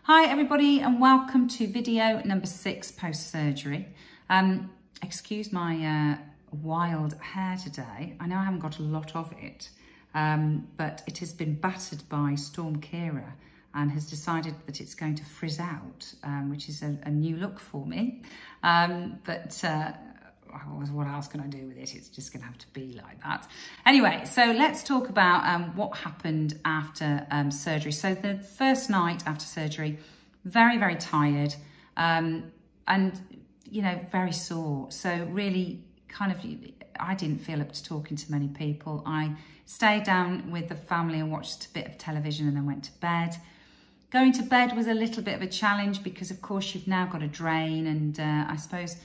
Hi everybody and welcome to video number 6 post-surgery. Excuse my wild hair today. I know I haven't got a lot of it, but it has been battered by Storm Kira and has decided that it's going to frizz out, which is a new look for me. What else can I do with it? It's just going to have to be like that. Anyway, so let's talk about what happened after surgery. So the first night after surgery, very, very tired and, you know, very sore. So really kind of, I didn't feel up to talking to many people. I stayed down with the family and watched a bit of television and then went to bed. Going to bed was a little bit of a challenge because, of course, you've now got a drain and I suppose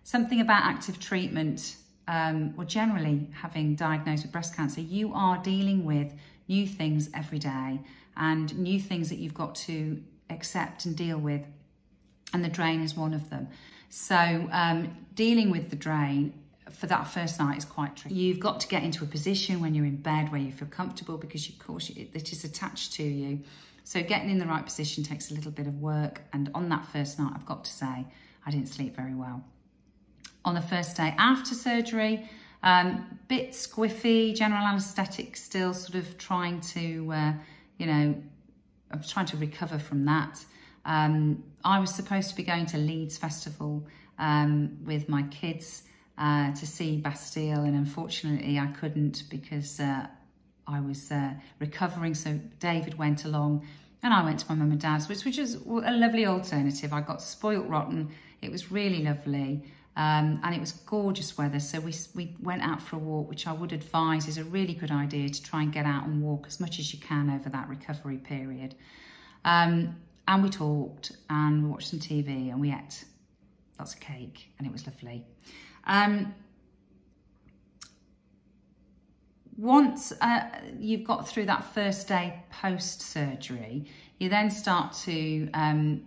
something about active treatment, or generally having diagnosed with breast cancer, you are dealing with new things every day and new things that you've got to accept and deal with. And the drain is one of them. So dealing with the drain for that first night is quite tricky. You've got to get into a position when you're in bed where you feel comfortable because, of course, it is attached to you. So getting in the right position takes a little bit of work. And on that first night, I've got to say, I didn't sleep very well. On the first day after surgery, bit squiffy, general anaesthetic still sort of trying to, you know, I was trying to recover from that. I was supposed to be going to Leeds Festival with my kids to see Bastille, and unfortunately I couldn't because I was recovering. So David went along and I went to my mum and dad's, which was a lovely alternative. I got spoilt rotten. It was really lovely. And it was gorgeous weather, so we went out for a walk, which I would advise is a really good idea to try and get out and walk as much as you can over that recovery period. And we talked and we watched some TV and we ate lots of cake and it was lovely. Once you've got through that first day post-surgery, you then start to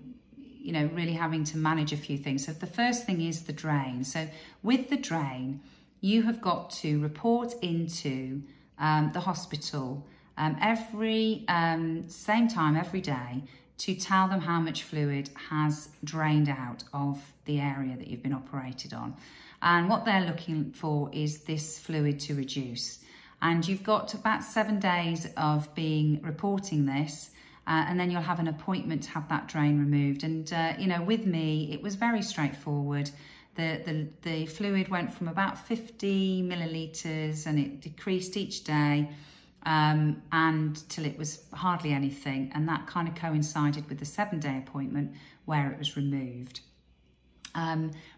you know, really having to manage a few things. So the first thing is the drain. So with the drain, you have got to report into the hospital every same time every day to tell them how much fluid has drained out of the area that you've been operated on. And what they're looking for is this fluid to reduce. And you've got about 7 days of reporting this. And then you'll have an appointment to have that drain removed. And, you know, with me, it was very straightforward. The fluid went from about 50 millilitres and it decreased each day and till it was hardly anything. And that kind of coincided with the 7-day appointment where it was removed.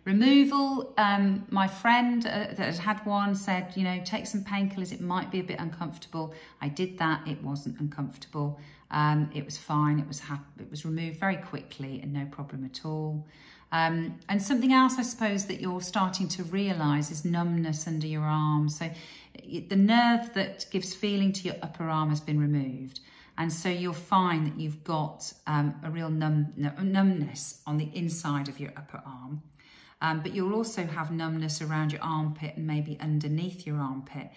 Removal, my friend that had one said, you know, take some painkillers, it might be a bit uncomfortable. I did that, it wasn't uncomfortable. It was fine, it was removed very quickly and no problem at all. And something else I suppose that you're starting to realise is numbness under your arm. So the nerve that gives feeling to your upper arm has been removed. And so you'll find that you've got a real numbness on the inside of your upper arm. But you'll also have numbness around your armpit and maybe underneath your armpit.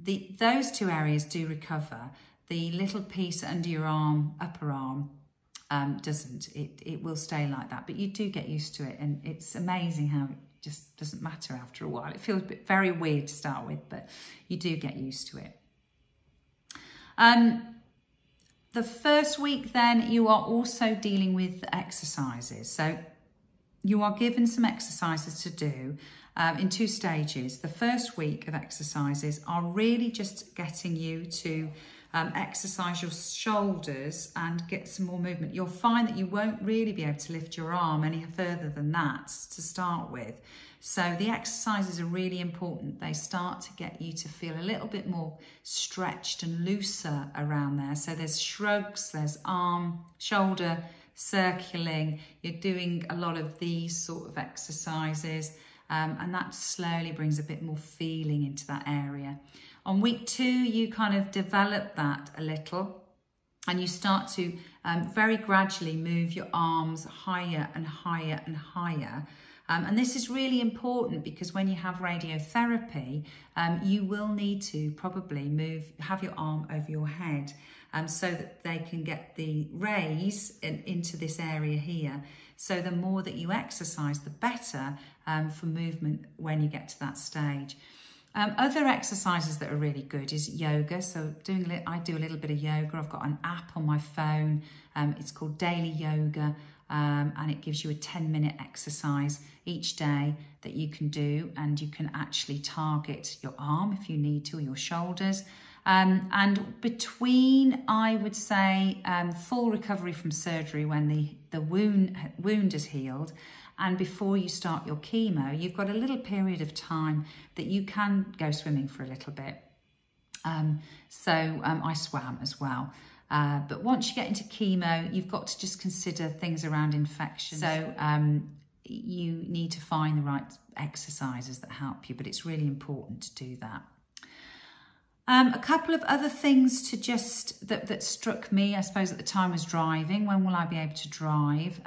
Those two areas do recover. The little piece under your arm, upper arm, doesn't. It will stay like that. But you do get used to it. And it's amazing how it just doesn't matter after a while. It feels very weird to start with, but you do get used to it. The first week then, you are also dealing with exercises. So you are given some exercises to do in 2 stages. The first week of exercises are really just getting you to exercise your shoulders and get some more movement. You'll find that you won't really be able to lift your arm any further than that to start with. So the exercises are really important. They start to get you to feel a little bit more stretched and looser around there. So there's shrugs, there's arm, shoulder, circling. You're doing a lot of these sort of exercises and that slowly brings a bit more feeling into that area. On week 2, you kind of develop that a little and you start to very gradually move your arms higher and higher and higher. And this is really important because when you have radiotherapy, you will need to probably have your arm over your head. so that they can get the rays into this area here. So the more that you exercise, the better for movement when you get to that stage. Other exercises that are really good is yoga. So I do a little bit of yoga. I've got an app on my phone. It's called Daily Yoga, and it gives you a 10-minute exercise each day that you can do, and you can actually target your arm if you need to, or your shoulders. And between, I would say, full recovery from surgery when the wound is healed, and before you start your chemo, you've got a little period of time that you can go swimming for a little bit. I swam as well. But once you get into chemo, you've got to just consider things around infection. So you need to find the right exercises that help you, but it's really important to do that. A couple of other things to that struck me, I suppose, at the time was driving. When will I be able to drive?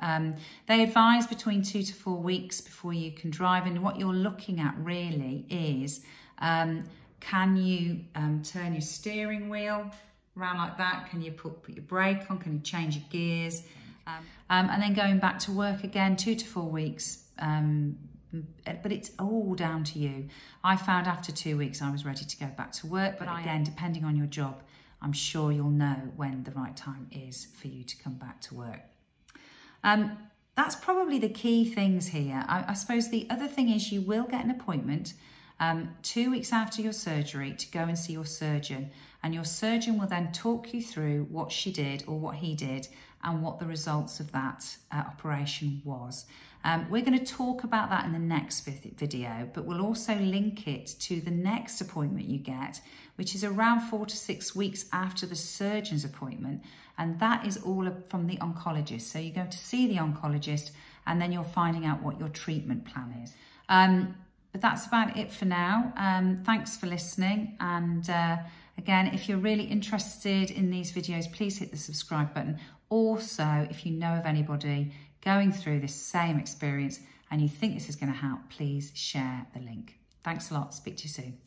They advise between 2 to 4 weeks before you can drive. And what you're looking at really is, can you turn your steering wheel around like that? Can you put your brake on? Can you change your gears? And then going back to work again, 2 to 4 weeks. But it's all down to you. I found after 2 weeks I was ready to go back to work, but again, depending on your job, I'm sure you'll know when the right time is for you to come back to work. That's probably the key things here. I suppose the other thing is you will get an appointment 2 weeks after your surgery to go and see your surgeon, and your surgeon will then talk you through what she did or what he did and what the results of that operation was. We're going to talk about that in the next video, but we'll also link it to the next appointment you get, which is around 4 to 6 weeks after the surgeon's appointment. And that is all from the oncologist. So you go to see the oncologist, and then you're finding out what your treatment plan is. But that's about it for now. Thanks for listening. And again, if you're really interested in these videos, please hit the subscribe button. Also, if you know of anybody going through this same experience and you think this is going to help, please share the link. Thanks a lot. Speak to you soon.